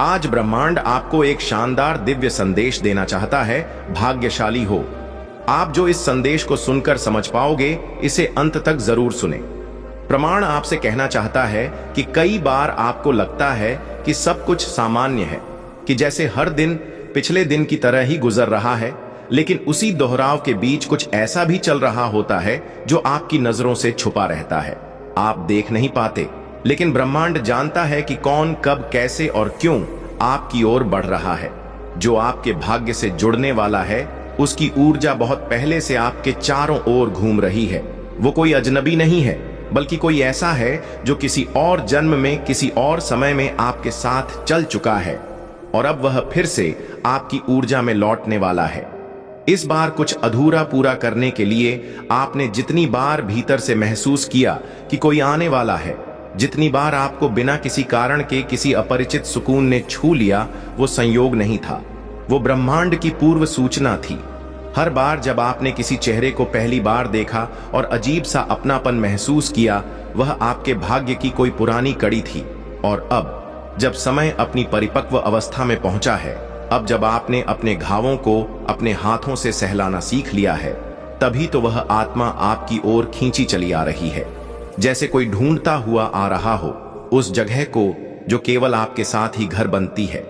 आज ब्रह्मांड आपको एक शानदार दिव्य संदेश देना चाहता है। भाग्यशाली हो आप जो इस संदेश को सुनकर समझ पाओगे। इसे अंत तक जरूर सुने। प्रमाण आपसे कहना चाहता है कि कई बार आपको लगता है कि सब कुछ सामान्य है, कि जैसे हर दिन पिछले दिन की तरह ही गुजर रहा है, लेकिन उसी दोहराव के बीच कुछ ऐसा भी चल रहा होता है जो आपकी नजरों से छुपा रहता है। आप देख नहीं पाते, लेकिन ब्रह्मांड जानता है कि कौन, कब, कैसे और क्यों आपकी ओर बढ़ रहा है। जो आपके भाग्य से जुड़ने वाला है, उसकी ऊर्जा बहुत पहले से आपके चारों ओर घूम रही है। वो कोई अजनबी नहीं है, बल्कि कोई ऐसा है जो किसी और जन्म में, किसी और समय में आपके साथ चल चुका है और अब वह फिर से आपकी ऊर्जा में लौटने वाला है। इस बार कुछ अधूरा पूरा करने के लिए आपने जितनी बार भीतर से महसूस किया कि कोई आने वाला है, जितनी बार आपको बिना किसी कारण के किसी अपरिचित सुकून ने छू लिया, वो संयोग नहीं था, वो ब्रह्मांड की पूर्व सूचना थी। हर बार जब आपने किसी चेहरे को पहली बार देखा और अजीब सा अपनापन महसूस किया, वह आपके भाग्य की कोई पुरानी कड़ी थी। और अब जब समय अपनी परिपक्व अवस्था में पहुंचा है, अब जब आपने अपने घावों को अपने हाथों से सहलाना सीख लिया है, तभी तो वह आत्मा आपकी ओर खींची चली आ रही है, जैसे कोई ढूंढता हुआ आ रहा हो उस जगह को जो केवल आपके साथ ही घर बनती है।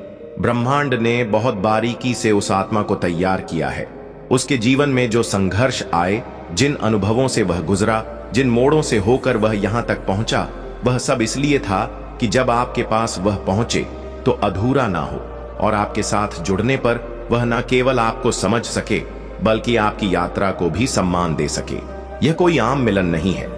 ब्रह्मांड ने बहुत बारीकी से उस आत्मा को तैयार किया है। उसके जीवन में जो संघर्ष आए, जिन अनुभवों से वह गुजरा, जिन मोड़ों से होकर वह यहां तक पहुंचा, वह सब इसलिए था कि जब आपके पास वह पहुंचे तो अधूरा ना हो और आपके साथ जुड़ने पर वह न केवल आपको समझ सके, बल्कि आपकी यात्रा को भी सम्मान दे सके। यह कोई आम मिलन नहीं है,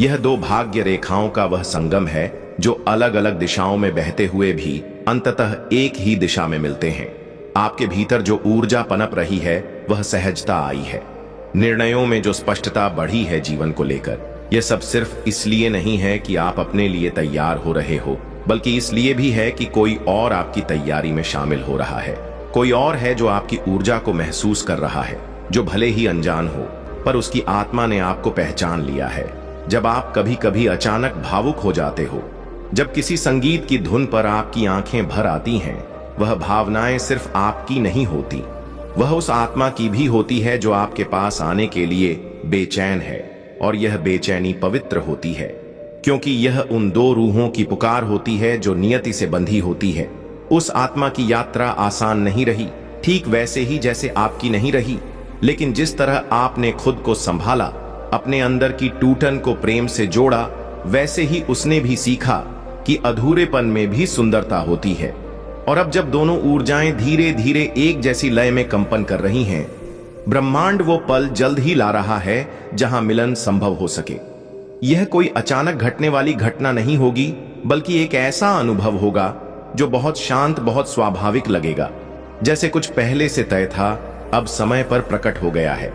यह दो भाग्य रेखाओं का वह संगम है जो अलग अलग दिशाओं में बहते हुए भी अंततः एक ही दिशा में मिलते हैं। आपके भीतर जो ऊर्जा पनप रही है, वह सहजता आई है। निर्णयों में जो स्पष्टता बढ़ी है जीवन को लेकर, यह सब सिर्फ इसलिए नहीं है कि आप अपने लिए तैयार हो रहे हो, बल्कि इसलिए भी है कि कोई और आपकी तैयारी में शामिल हो रहा है। कोई और है जो आपकी ऊर्जा को महसूस कर रहा है, जो भले ही अनजान हो, पर उसकी आत्मा ने आपको पहचान लिया है। जब आप कभी कभी अचानक भावुक हो जाते हो, जब किसी संगीत की धुन पर आपकी आंखें भर आती हैं, वह भावनाएं सिर्फ आपकी नहीं होती, वह उस आत्मा की भी होती है जो आपके पास आने के लिए बेचैन है। और यह बेचैनी पवित्र होती है, क्योंकि यह उन दो रूहों की पुकार होती है जो नियति से बंधी होती है। उस आत्मा की यात्रा आसान नहीं रही, ठीक वैसे ही जैसे आपकी नहीं रही, लेकिन जिस तरह आपने खुद को संभाला, अपने अंदर की टूटन को प्रेम से जोड़ा, वैसे ही उसने भी सीखा कि अधूरेपन में भी सुंदरता होती है। और अब जब दोनों ऊर्जाएं धीरे धीरे एक जैसी लय में कंपन कर रही हैं, ब्रह्मांड वो पल जल्द ही ला रहा है जहां मिलन संभव हो सके। यह कोई अचानक घटने वाली घटना नहीं होगी, बल्कि एक ऐसा अनुभव होगा जो बहुत शांत, बहुत स्वाभाविक लगेगा, जैसे कुछ पहले से तय था, अब समय पर प्रकट हो गया है।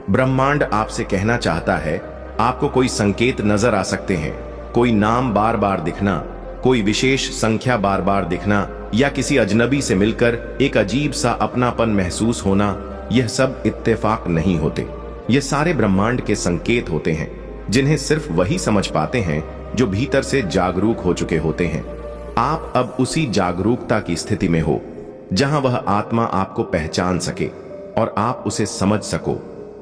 ब्रह्मांड आपसे कहना चाहता है, आपको कोई संकेत नजर आ सकते हैं, कोई नाम बार बार दिखना, कोई विशेष संख्या बार बार दिखना, या किसी अजनबी से मिलकर एक अजीब सा अपनापन महसूस होना। यह सब इत्तेफाक नहीं होते, ये सारे ब्रह्मांड के संकेत होते हैं, जिन्हें सिर्फ वही समझ पाते हैं जो भीतर से जागरूक हो चुके होते हैं। आप अब उसी जागरूकता की स्थिति में हो जहां वह आत्मा आपको पहचान सके और आप उसे समझ सको।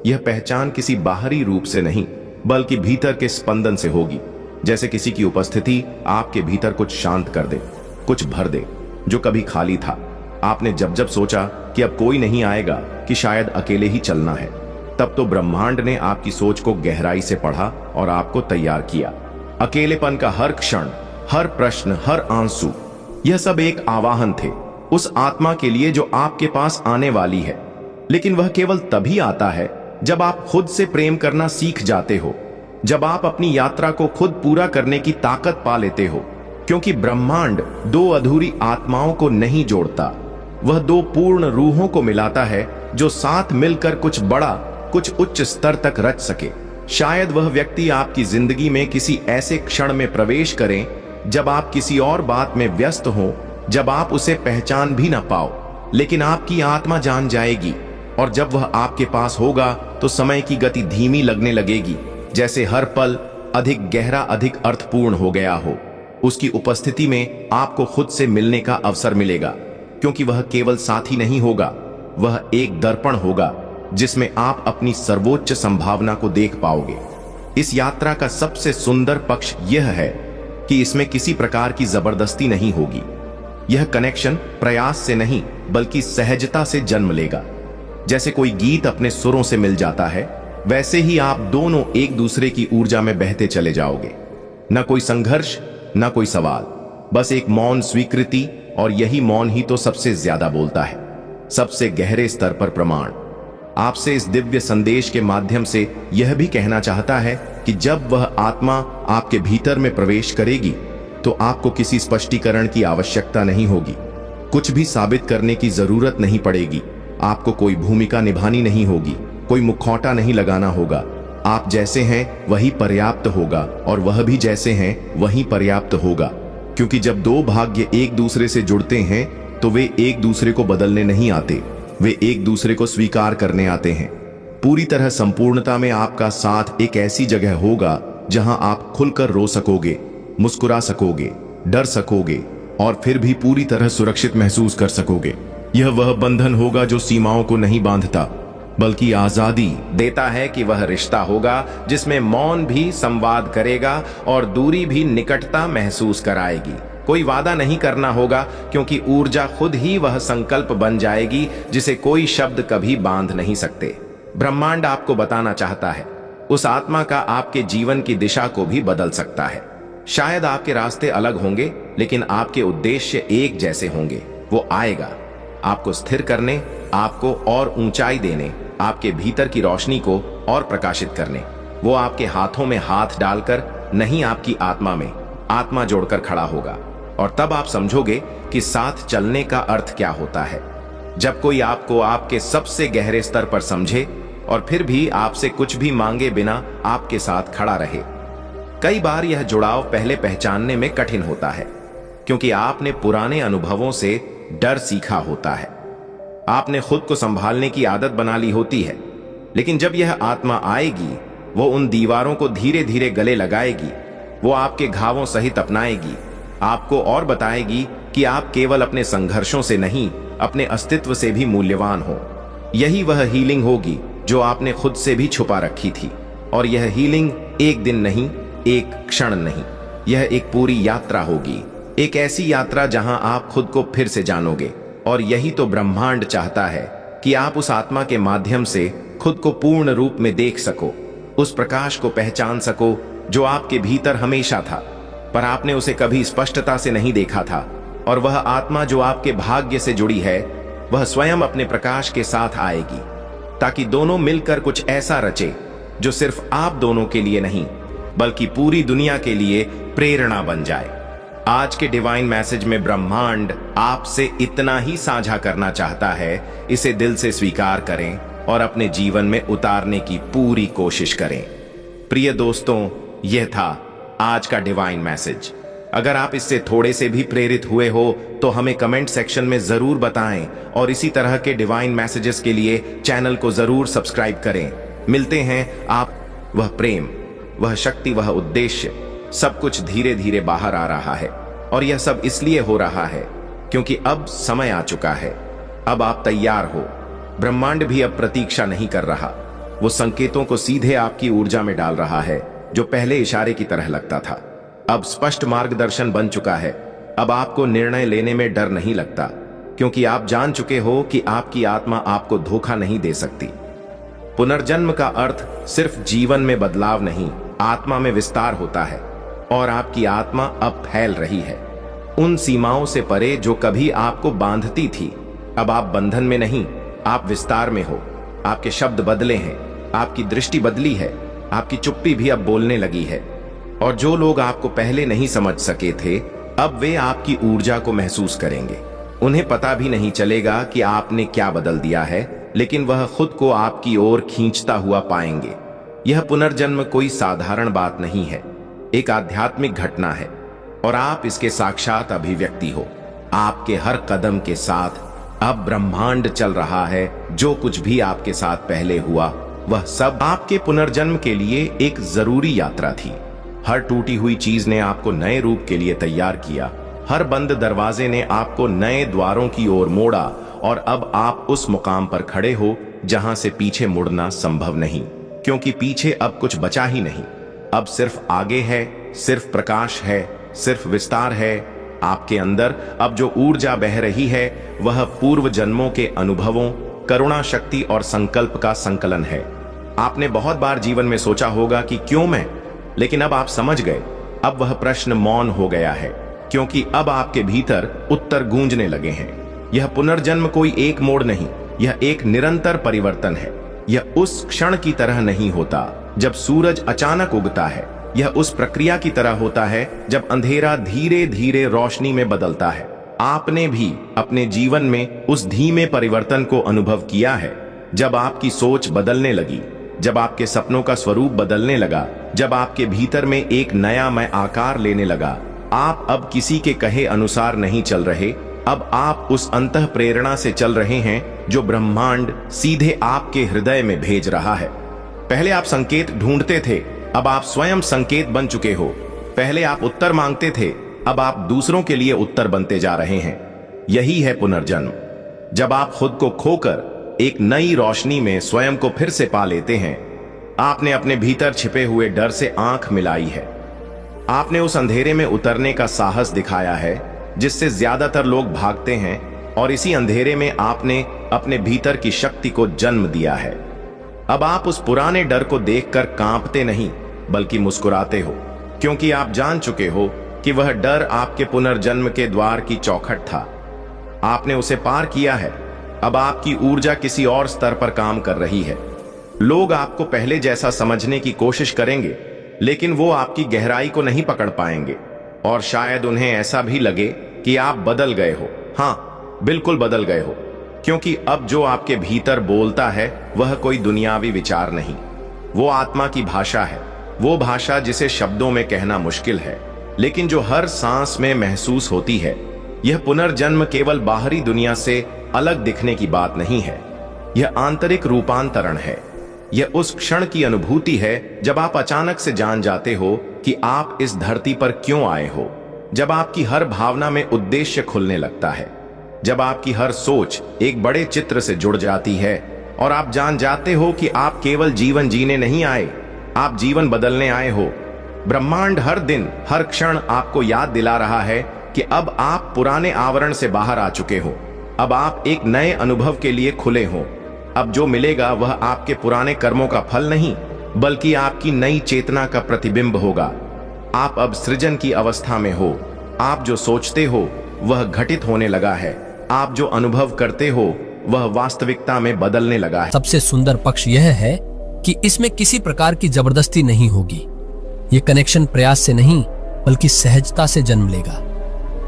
यह पहचान किसी बाहरी रूप से नहीं, बल्कि भीतर के स्पंदन से होगी, जैसे किसी की उपस्थिति आपके भीतर कुछ शांत कर दे, कुछ भर दे जो कभी खाली था। आपने जब जब सोचा कि अब कोई नहीं आएगा, कि शायद अकेले ही चलना है, तब तो ब्रह्मांड ने आपकी सोच को गहराई से पढ़ा और आपको तैयार किया। अकेलेपन का हर क्षण, हर प्रश्न, हर आंसू, यह सब एक आवाहन थे उस आत्मा के लिए जो आपके पास आने वाली है। लेकिन वह केवल तभी आता है जब आप खुद से प्रेम करना सीख जाते हो, जब आप अपनी यात्रा को खुद पूरा करने की ताकत पा लेते हो। क्योंकि ब्रह्मांड दो अधूरी आत्माओं को नहीं जोड़ता, वह दो पूर्ण रूहों को मिलाता है जो साथ मिलकर कुछ बड़ा, कुछ उच्च स्तर तक रच सके। शायद वह व्यक्ति आपकी जिंदगी में किसी ऐसे क्षण में प्रवेश करें जब आप किसी और बात में व्यस्त हो, जब आप उसे पहचान भी ना पाओ, लेकिन आपकी आत्मा जान जाएगी। और जब वह आपके पास होगा तो समय की गति धीमी लगने लगेगी, जैसे हर पल अधिक गहरा, अधिक अर्थपूर्ण हो गया हो। उसकी उपस्थिति में आपको खुद से मिलने का अवसर मिलेगा, क्योंकि वह केवल साथी नहीं होगा, वह एक दर्पण होगा जिसमें आप अपनी सर्वोच्च संभावना को देख पाओगे। इस यात्रा का सबसे सुंदर पक्ष यह है कि इसमें किसी प्रकार की जबरदस्ती नहीं होगी। यह कनेक्शन प्रयास से नहीं बल्कि सहजता से जन्म लेगा। जैसे कोई गीत अपने सुरों से मिल जाता है, वैसे ही आप दोनों एक दूसरे की ऊर्जा में बहते चले जाओगे। न कोई संघर्ष, न कोई सवाल, बस एक मौन स्वीकृति, और यही मौन ही तो सबसे ज्यादा बोलता है। सबसे गहरे स्तर पर प्रमाण आपसे इस दिव्य संदेश के माध्यम से यह भी कहना चाहता है कि जब वह आत्मा आपके भीतर में प्रवेश करेगी तो आपको किसी स्पष्टीकरण की आवश्यकता नहीं होगी, कुछ भी साबित करने की जरूरत नहीं पड़ेगी, आपको कोई भूमिका निभानी नहीं होगी, कोई मुखौटा नहीं लगाना होगा। आप जैसे हैं वही पर्याप्त होगा और वह भी जैसे हैं वही पर्याप्त होगा, क्योंकि जब दो भाग्य एक दूसरे से जुड़ते हैं तो वे एक दूसरे को बदलने नहीं आते, वे एक दूसरे को स्वीकार करने आते हैं। पूरी तरह संपूर्णता में आपका साथ एक ऐसी जगह होगा जहां आप खुलकर रो सकोगे, मुस्कुरा सकोगे, डर सकोगे और फिर भी पूरी तरह सुरक्षित महसूस कर सकोगे। यह वह बंधन होगा जो सीमाओं को नहीं बांधता बल्कि आजादी देता है, कि वह रिश्ता होगा जिसमें मौन भी संवाद करेगा और दूरी भी निकटता महसूस कराएगी। कोई वादा नहीं करना होगा, क्योंकि ऊर्जा खुद ही वह संकल्प बन जाएगी जिसे कोई शब्द कभी बांध नहीं सकते। ब्रह्मांड आपको बताना चाहता है, उस आत्मा का आपके जीवन की दिशा को भी बदल सकता है। शायद आपके रास्ते अलग होंगे, लेकिन आपके उद्देश्य एक जैसे होंगे। वो आएगा आपको स्थिर करने, आपको और ऊंचाई देने, आपके भीतर की रोशनी को और प्रकाशित करने। वो आपके हाथों में हाथ डालकर नहीं, आपकी आत्मा में आत्मा जोड़कर खड़ा होगा, और तब आप समझोगे कि साथ चलने का अर्थ क्या होता है। जब कोई आपको आपके सबसे गहरे स्तर पर समझे और फिर भी आपसे कुछ भी मांगे बिना आपके साथ खड़ा रहे। कई बार यह जुड़ाव पहले पहचानने में कठिन होता है, क्योंकि आपने पुराने अनुभवों से डर सीखा होता है, आपने खुद को संभालने की आदत बना ली होती है। लेकिन जब यह आत्मा आएगी, वो उन दीवारों को धीरे धीरे गले लगाएगी, वो आपके घावों सहित अपनाएगी, आपको और बताएगी कि आप केवल अपने संघर्षों से नहीं, अपने अस्तित्व से भी मूल्यवान हो। यही वह हीलिंग होगी जो आपने खुद से भी छुपा रखी थी। और यह हीलिंग एक दिन नहीं, एक क्षण नहीं, यह एक पूरी यात्रा होगी, एक ऐसी यात्रा जहां आप खुद को फिर से जानोगे। और यही तो ब्रह्मांड चाहता है, कि आप उस आत्मा के माध्यम से खुद को पूर्ण रूप में देख सको, उस प्रकाश को पहचान सको जो आपके भीतर हमेशा था, पर आपने उसे कभी स्पष्टता से नहीं देखा था। और वह आत्मा जो आपके भाग्य से जुड़ी है, वह स्वयं अपने प्रकाश के साथ आएगी, ताकि दोनों मिलकर कुछ ऐसा रचे जो सिर्फ आप दोनों के लिए नहीं बल्कि पूरी दुनिया के लिए प्रेरणा बन जाए। आज के डिवाइन मैसेज में ब्रह्मांड आपसे इतना ही साझा करना चाहता है, इसे दिल से स्वीकार करें और अपने जीवन में उतारने की पूरी कोशिश करें। प्रिय दोस्तों, यह था आज का डिवाइन मैसेज। अगर आप इससे थोड़े से भी प्रेरित हुए हो तो हमें कमेंट सेक्शन में जरूर बताएं, और इसी तरह के डिवाइन मैसेजेस के लिए चैनल को जरूर सब्सक्राइब करें। मिलते हैं आप। वह प्रेम, वह शक्ति, वह उद्देश्य, सब कुछ धीरे धीरे बाहर आ रहा है, और यह सब इसलिए हो रहा है क्योंकि अब समय आ चुका है। अब आप तैयार हो। ब्रह्मांड भी अब प्रतीक्षा नहीं कर रहा, वो संकेतों को सीधे आपकी ऊर्जा में डाल रहा है, जो पहले इशारे की तरह लगता था अब स्पष्ट मार्गदर्शन बन चुका है। अब आपको निर्णय लेने में डर नहीं लगता, क्योंकि आप जान चुके हो कि आपकी आत्मा आपको धोखा नहीं दे सकती। पुनर्जन्म का अर्थ सिर्फ जीवन में बदलाव नहीं, आत्मा में विस्तार होता है, और आपकी आत्मा अब फैल रही है उन सीमाओं से परे जो कभी आपको बांधती थी। अब आप बंधन में नहीं, आप विस्तार में हो। आपके शब्द बदले हैं, आपकी दृष्टि बदली है, आपकी चुप्पी भी अब बोलने लगी है। और जो लोग आपको पहले नहीं समझ सके थे, अब वे आपकी ऊर्जा को महसूस करेंगे। उन्हें पता भी नहीं चलेगा कि आपने क्या बदल दिया है, लेकिन वह खुद को आपकी ओर खींचता हुआ पाएंगे। यह पुनर्जन्म कोई साधारण बात नहीं है, एक आध्यात्मिक घटना है, और आप इसके साक्षात अभिव्यक्ति हो। आपके हर कदम के साथ अब ब्रह्मांड चल रहा है। जो कुछ भी आपके साथ पहले हुआ, वह सब आपके पुनर्जन्म के लिए एक जरूरी यात्रा थी। हर टूटी हुई चीज ने आपको नए रूप के लिए तैयार किया। हर बंद दरवाजे ने आपको नए द्वारों की ओर मोड़ा और अब आप उस मुकाम पर खड़े हो जहां से पीछे मुड़ना संभव नहीं, क्योंकि पीछे अब कुछ बचा ही नहीं। अब सिर्फ आगे है, सिर्फ प्रकाश है, सिर्फ विस्तार है। आपके अंदर अब जो ऊर्जा बह रही है वह पूर्व जन्मों के अनुभवों, करुणा शक्ति और संकल्प का संकलन है। आपने बहुत बार जीवन में सोचा होगा कि क्यों मैं, लेकिन अब आप समझ गए। अब वह प्रश्न मौन हो गया है, क्योंकि अब आपके भीतर उत्तर गूंजने लगे हैं। यह पुनर्जन्म कोई एक मोड़ नहीं, यह एक निरंतर परिवर्तन है। यह उस क्षण की तरह नहीं होता जब सूरज अचानक उगता है। यह उस प्रक्रिया की तरह होता है जब अंधेरा धीरे धीरे रोशनी में बदलता है। आपने भी अपने जीवन में उस धीमे परिवर्तन को अनुभव किया है, जब आपकी सोच बदलने लगी, जब आपके सपनों का स्वरूप बदलने लगा, जब आपके भीतर में एक नया मैं आकार लेने लगा। आप अब किसी के कहे अनुसार नहीं चल रहे, अब आप उस अंतः प्रेरणा से चल रहे हैं जो ब्रह्मांड सीधे आपके हृदय में भेज रहा है। पहले आप संकेत ढूंढते थे, अब आप स्वयं संकेत बन चुके हो। पहले आप उत्तर मांगते थे, अब आप दूसरों के लिए उत्तर बनते जा रहे हैं। यही है पुनर्जन्म, जब आप खुद को खोकर एक नई रोशनी में स्वयं को फिर से पा लेते हैं। आपने अपने भीतर छिपे हुए डर से आंख मिलाई है। आपने उस अंधेरे में उतरने का साहस दिखाया है जिससे ज्यादातर लोग भागते हैं, और इसी अंधेरे में आपने अपने भीतर की शक्ति को जन्म दिया है। अब आप उस पुराने डर को देखकर कांपते नहीं, बल्कि मुस्कुराते हो, क्योंकि आप जान चुके हो कि वह डर आपके पुनर्जन्म के द्वार की चौखट था। आपने उसे पार किया है। अब आपकी ऊर्जा किसी और स्तर पर काम कर रही है। लोग आपको पहले जैसा समझने की कोशिश करेंगे, लेकिन वो आपकी गहराई को नहीं पकड़ पाएंगे, और शायद उन्हें ऐसा भी लगे कि आप बदल गए हो। हाँ, बिल्कुल बदल गए हो, क्योंकि अब जो आपके भीतर बोलता है वह कोई दुनियावी विचार नहीं, वो आत्मा की भाषा है। वो भाषा जिसे शब्दों में कहना मुश्किल है, लेकिन जो हर सांस में महसूस होती है। यह पुनर्जन्म केवल बाहरी दुनिया से अलग दिखने की बात नहीं है, यह आंतरिक रूपांतरण है। यह उस क्षण की अनुभूति है जब आप अचानक से जान जाते हो कि आप इस धरती पर क्यों आए हो, जब आपकी हर भावना में उद्देश्य खुलने लगता है, जब आपकी हर सोच एक बड़े चित्र से जुड़ जाती है, और आप जान जाते हो कि आप केवल जीवन जीने नहीं आए, आप जीवन बदलने आए हो। ब्रह्मांड हर दिन, हर क्षण आपको याद दिला रहा है कि अब आप पुराने आवरण से बाहर आ चुके हो। अब आप एक नए अनुभव के लिए खुले हो। अब जो मिलेगा वह आपके पुराने कर्मों का फल नहीं, बल्कि आपकी नई चेतना का प्रतिबिंब होगा। आप अब सृजन की अवस्था में हो। आप जो सोचते हो वह घटित होने लगा है। आप जो अनुभव करते हो वह वास्तविकता में बदलने लगा है। सबसे सुंदर पक्ष यह है कि इसमें किसी प्रकार की जबरदस्ती नहीं होगी। ये कनेक्शन प्रयास से नहीं, बल्कि सहजता से जन्म लेगा।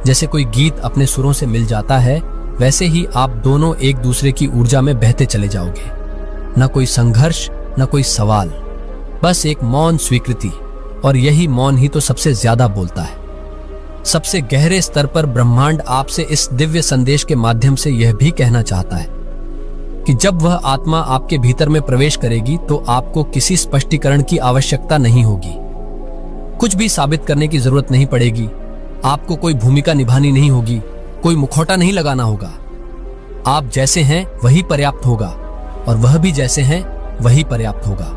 जैसे कोई गीत अपने सुरों से मिल जाता है, वैसे ही आप दोनों एक दूसरे की ऊर्जा में बहते चले जाओगे। न कोई संघर्ष, न कोई सवाल, बस एक मौन स्वीकृति, और यही मौन ही तो सबसे ज्यादा बोलता है। सबसे गहरे स्तर पर ब्रह्मांड आपसे इस दिव्य संदेश के माध्यम से यह भी कहना चाहता है कि जब वह आत्मा आपके भीतर में प्रवेश करेगी तो आपको किसी स्पष्टीकरण की आवश्यकता नहीं होगी। कुछ भी साबित करने की जरूरत नहीं पड़ेगी। आपको कोई भूमिका निभानी नहीं होगी, कोई मुखौटा नहीं लगाना होगा। आप जैसे हैं वही पर्याप्त होगा, और वह भी जैसे हैं वही पर्याप्त होगा।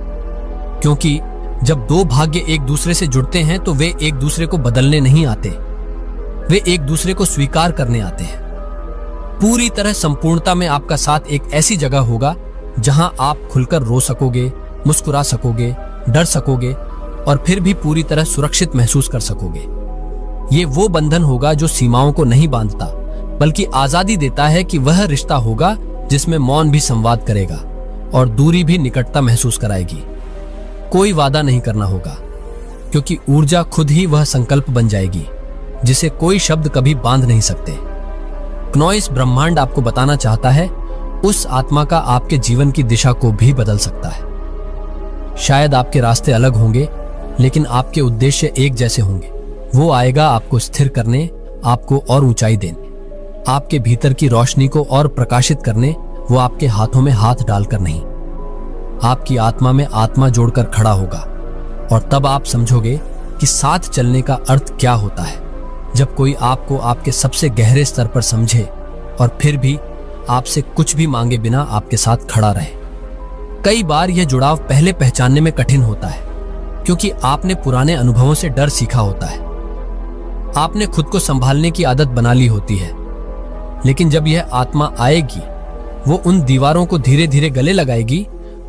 क्योंकि जब दो भाग्य एक दूसरे से जुड़ते हैं तो वे एक दूसरे को बदलने नहीं आते, वे एक दूसरे को स्वीकार करने आते हैं। पूरी तरह संपूर्णता में आपका साथ एक ऐसी जगह होगा जहां आप खुलकर रो सकोगे, मुस्कुरा सकोगे, डर सकोगे, और फिर भी पूरी तरह सुरक्षित महसूस कर सकोगे। ये वो बंधन होगा जो सीमाओं को नहीं बांधता, बल्कि आजादी देता है कि वह रिश्ता होगा जिसमें मौन भी संवाद करेगा और दूरी भी निकटता महसूस कराएगी। कोई वादा नहीं करना होगा, क्योंकि ऊर्जा खुद ही वह संकल्प बन जाएगी जिसे कोई शब्द कभी बांध नहीं सकते। क्नोइस ब्रह्मांड आपको बताना चाहता है उस आत्मा का आपके जीवन की दिशा को भी बदल सकता है। शायद आपके रास्ते अलग होंगे, लेकिन आपके उद्देश्य एक जैसे होंगे। वो आएगा आपको स्थिर करने, आपको और ऊंचाई देने, आपके भीतर की रोशनी को और प्रकाशित करने। वो आपके हाथों में हाथ डालकर नहीं, आपकी आत्मा में आत्मा जोड़कर खड़ा होगा। और तब आप समझोगे कि साथ चलने का अर्थ क्या होता है। जब कोई आपको आपके सबसे गहरे स्तर पर समझे और फिर भी आपसे कुछ भी मांगे बिना आपके साथ खड़ा रहे। कई बार यह जुड़ाव पहले पहचानने में कठिन होता है, क्योंकि आपने पुराने अनुभवों से डर सीखा होता है। आपने खुद को संभालने की आदत बना ली होती है। लेकिन जब यह आत्मा आएगी, वो उन दीवारों को धीरे धीरे गले लगाएगी,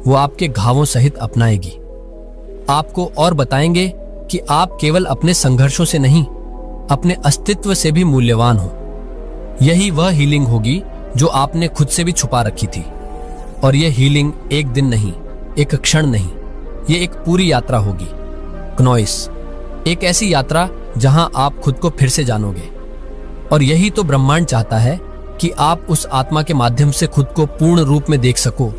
वो आपके घावों सहित अपनाएगी। आपको और बताएंगे कि आप केवल अपने संघर्षों से नहीं, अपने अस्तित्व से भी मूल्यवान हो। यही वह हीलिंग होगी जो आपने खुद से भी छुपा रखी थी। और यह हीलिंग एक दिन नहीं, एक क्षण नहीं, ये एक पूरी यात्रा होगी। क्नोइस, एक ऐसी यात्रा जहां आप खुद को फिर से जानोगे। और यही तो ब्रह्मांड चाहता है कि आप उस आत्मा के माध्यम से खुद को पूर्ण रूप में देख सको,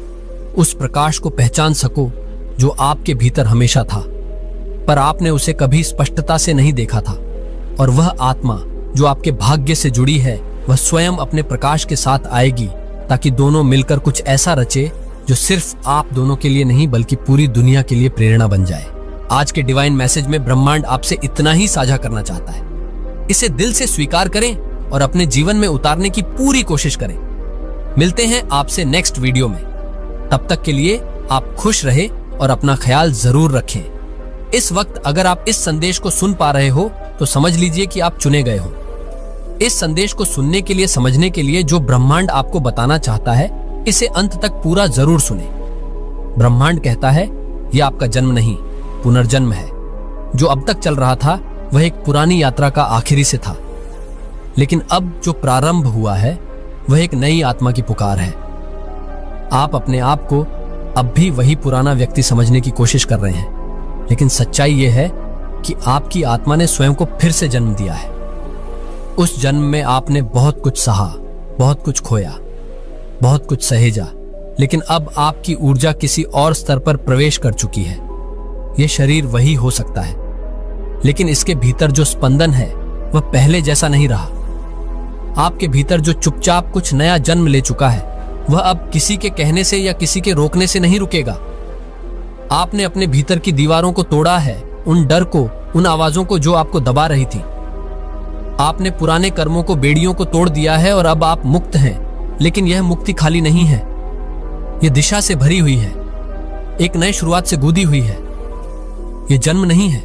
उस प्रकाश को पहचान सको जो आपके भीतर हमेशा था, पर आपने उसे कभी स्पष्टता से नहीं देखा था। और वह आत्मा जो आपके भाग्य से जुड़ी है, वह स्वयं अपने प्रकाश के साथ आएगी, ताकि दोनों मिलकर कुछ ऐसा रचे जो सिर्फ आप दोनों के लिए नहीं बल्कि पूरी दुनिया के लिए प्रेरणा बन जाए। आज के डिवाइन मैसेज में ब्रह्मांड आपसे इतना ही साझा करना चाहता है। इसे दिल से स्वीकार करें और अपने जीवन में उतारने की पूरी कोशिश करें। मिलते हैं आपसे नेक्स्ट वीडियो में। तब तक के लिए आप खुश रहे और अपना ख्याल जरूर रखें। इस वक्त अगर आप इस संदेश को सुन पा रहे हो तो समझ लीजिए कि आप चुने गए हो। इस संदेश को सुनने के लिए, समझने के लिए जो ब्रह्मांड आपको बताना चाहता है, इसे अंत तक पूरा जरूर सुने। ब्रह्मांड कहता है यह आपका जन्म नहीं, पुनर्जन्म है। जो अब तक चल रहा था वह एक पुरानी यात्रा का आखिरी से था, लेकिन अब जो प्रारंभ हुआ है वह एक नई आत्मा की पुकार है। आप अपने आप को अब भी वही पुराना व्यक्ति समझने की कोशिश कर रहे हैं, लेकिन सच्चाई यह है कि आपकी आत्मा ने स्वयं को फिर से जन्म दिया है। उस जन्म में आपने बहुत कुछ सहा, बहुत कुछ खोया, बहुत कुछ सहेजा, लेकिन अब आपकी ऊर्जा किसी और स्तर पर प्रवेश कर चुकी है। यह शरीर वही हो सकता है, लेकिन इसके भीतर जो स्पंदन है वह पहले जैसा नहीं रहा। आपके भीतर जो चुपचाप कुछ नया जन्म ले चुका है, वह अब किसी के कहने से या किसी के रोकने से नहीं रुकेगा। आपने अपने भीतर की दीवारों को तोड़ा है, उन डर को, उन आवाजों को जो आपको दबा रही थी। आपने पुराने कर्मों को, बेड़ियों को तोड़ दिया है और अब आप मुक्त हैं। लेकिन यह मुक्ति खाली नहीं है, यह दिशा से भरी हुई है, एक नई शुरुआत से गूंदी हुई है। यह जन्म नहीं है,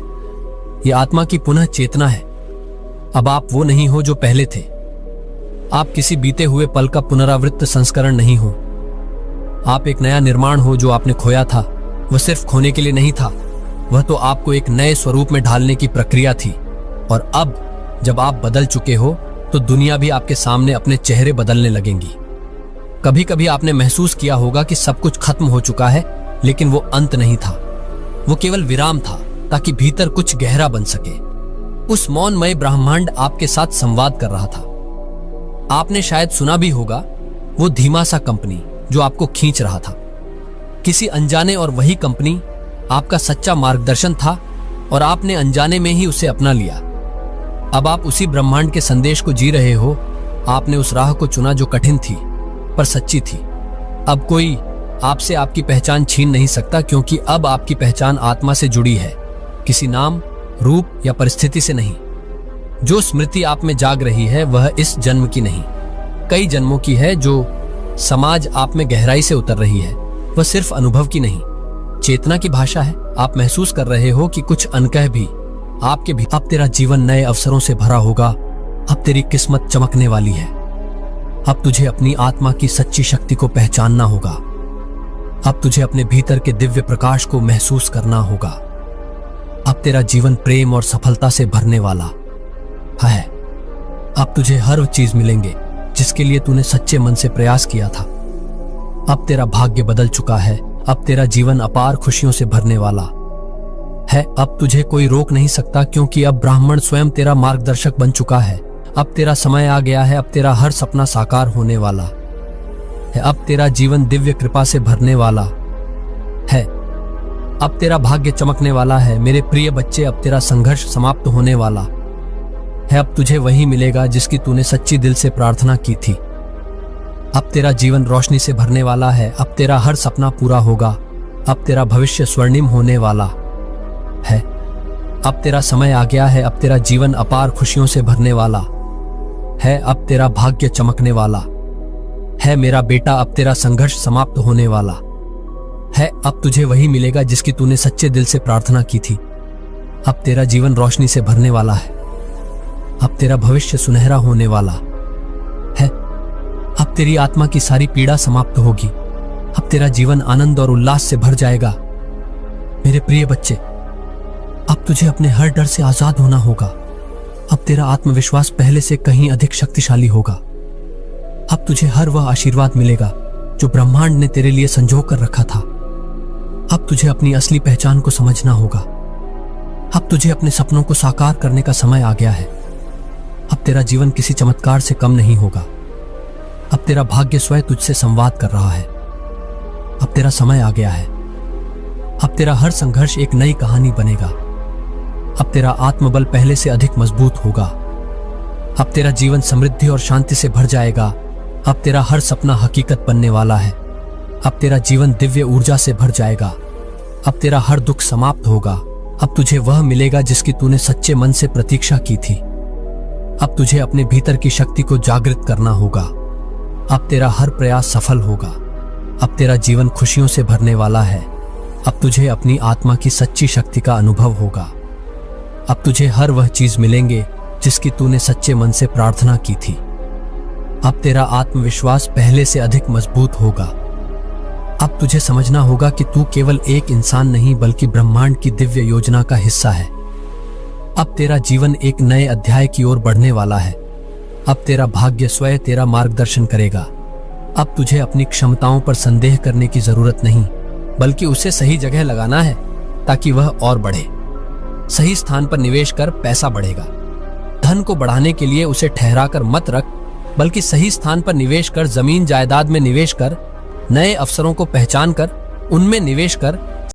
यह आत्मा की पुनः चेतना है। अब आप वो नहीं हो जो पहले थे। आप किसी बीते हुए पल का पुनरावृत्त संस्करण नहीं हो। आप एक नया निर्माण हो। जो आपने खोया था वह सिर्फ खोने के लिए नहीं था, वह तो आपको एक नए स्वरूप में ढालने की प्रक्रिया थी। और अब जब आप बदल चुके हो तो दुनिया भी आपके सामने अपने चेहरे बदलने लगेंगी। कभी कभी आपने महसूस किया होगा कि सब कुछ खत्म हो चुका है, लेकिन वो अंत नहीं था, वो केवल विराम था, ताकि भीतर कुछ गहरा बन सके। उस मौनमय ब्रह्मांड आपके साथ संवाद कर रहा था। आपने शायद सुना भी होगा, वो धीमा सा कंपनी जो आपको खींच रहा था, किसी अनजाने, और वही कंपनी आपका सच्चा मार्गदर्शन था और आपने अनजाने में ही उसे अपना लिया। अब आप उसी ब्रह्मांड के संदेश को जी रहे हो। आपने उस राह को चुना जो कठिन थी पर सच्ची थी। अब कोई आपसे आपकी पहचान छीन नहीं सकता, क्योंकि अब आपकी पहचान आत्मा से जुड़ी है, किसी नाम, रूप या परिस्थिति से नहीं। जो स्मृति आप में जाग रही है वह इस जन्म की नहीं, कई जन्मों की है। जो समाज आप में गहराई से उतर रही है वह सिर्फ अनुभव की नहीं, चेतना की भाषा है। आप महसूस कर रहे हो कि कुछ अनकह भी आपके भी। अब तेरा जीवन नए अवसरों से भरा होगा। अब तेरी किस्मत चमकने वाली है। अब तुझे अपनी आत्मा की सच्ची शक्ति को पहचानना होगा। अब तुझे अपने भीतर के दिव्य प्रकाश को महसूस करना होगा। अब तेरा जीवन प्रेम और सफलता से भरने वाला है। अब तुझे हर चीज मिलेंगे जिसके लिए तूने सच्चे मन से प्रयास किया था। अब तेरा भाग्य बदल चुका है। अब तेरा जीवन अपार खुशियों से भरने वाला है। अब तुझे कोई रोक नहीं सकता, क्योंकि अब ब्राह्मण स्वयं तेरा मार्गदर्शक बन चुका है। अब तेरा समय आ गया है। अब तेरा हर सपना साकार होने वाला है। अब तेरा जीवन दिव्य कृपा से भरने वाला है। अब तेरा भाग्य चमकने वाला है। मेरे प्रिय बच्चे, अब तेरा संघर्ष समाप्त होने वाला है। अब तुझे वही मिलेगा जिसकी तूने सच्ची दिल से प्रार्थना की थी। अब तेरा जीवन रोशनी से भरने वाला है। अब तेरा हर सपना पूरा होगा। अब तेरा भविष्य स्वर्णिम होने वाला है। अब तेरा समय आ गया है। अब तेरा जीवन अपार खुशियों से भरने वाला है। अब तेरा भाग्य चमकने वाला है मेरा बेटा। अब तेरा संघर्ष समाप्त होने वाला है। अब तुझे वही मिलेगा जिसकी तूने सच्चे दिल से प्रार्थना की थी। अब तेरा जीवन रोशनी से भरने वाला है। अब तेरा भविष्य सुनहरा होने वाला है। अब तेरी आत्मा की सारी पीड़ा समाप्त होगी। अब तेरा जीवन आनंद और उल्लास से भर जाएगा। मेरे प्रिय बच्चे, अब तुझे अपने हर डर से आजाद होना होगा। अब तेरा आत्मविश्वास पहले से कहीं अधिक शक्तिशाली होगा। अब तुझे हर वह आशीर्वाद मिलेगा जो ब्रह्मांड ने तेरे लिए संजो कर रखा था। अब तुझे अपनी असली पहचान को समझना होगा। अब तुझे अपने सपनों को साकार करने का समय आ गया है। अब तेरा जीवन किसी चमत्कार से कम नहीं होगा। अब तेरा भाग्य स्वयं तुझसे संवाद कर रहा है। अब तेरा समय आ गया है। अब तेरा हर संघर्ष एक नई कहानी बनेगा। अब तेरा आत्मबल पहले से अधिक मजबूत होगा। अब तेरा जीवन समृद्धि और शांति से भर जाएगा। अब तेरा हर सपना हकीकत बनने वाला है। अब तेरा जीवन दिव्य ऊर्जा से भर जाएगा। अब तेरा हर दुख समाप्त होगा। अब तुझे वह मिलेगा जिसकी तूने सच्चे मन से प्रतीक्षा की थी। अब तुझे अपने भीतर की शक्ति को जागृत करना होगा। अब तेरा हर प्रयास सफल होगा। अब तेरा जीवन खुशियों से भरने वाला है। अब तुझे अपनी आत्मा की सच्ची शक्ति का अनुभव होगा। अब तुझे हर वह चीज मिलेंगे जिसकी तूने सच्चे मन से प्रार्थना की थी। अब तेरा आत्मविश्वास पहले से अधिक मजबूत होगा। अब तुझे समझना होगा कि तू केवल एक इंसान नहीं बल्कि ब्रह्मांड की दिव्य योजना का हिस्सा है। अब तेरा जीवन एक नए अध्याय की ओर बढ़ने वाला है। अब तेरा भाग्य स्वयं तेरा मार्गदर्शन करेगा। अब तुझे अपनी क्षमताओं पर संदेह करने की जरूरत नहीं, बल्कि उसे सही जगह लगाना है ताकि वह और बढ़े। सही स्थान पर निवेश कर पैसा बढ़ेगा। धन को बढ़ाने के लिए उसे ठहरा कर मत रख, बल्कि सही स्थान पर निवेश कर, जमीन जायदाद में निवेश कर, नए अवसरों को पहचान कर उनमें निवेश कर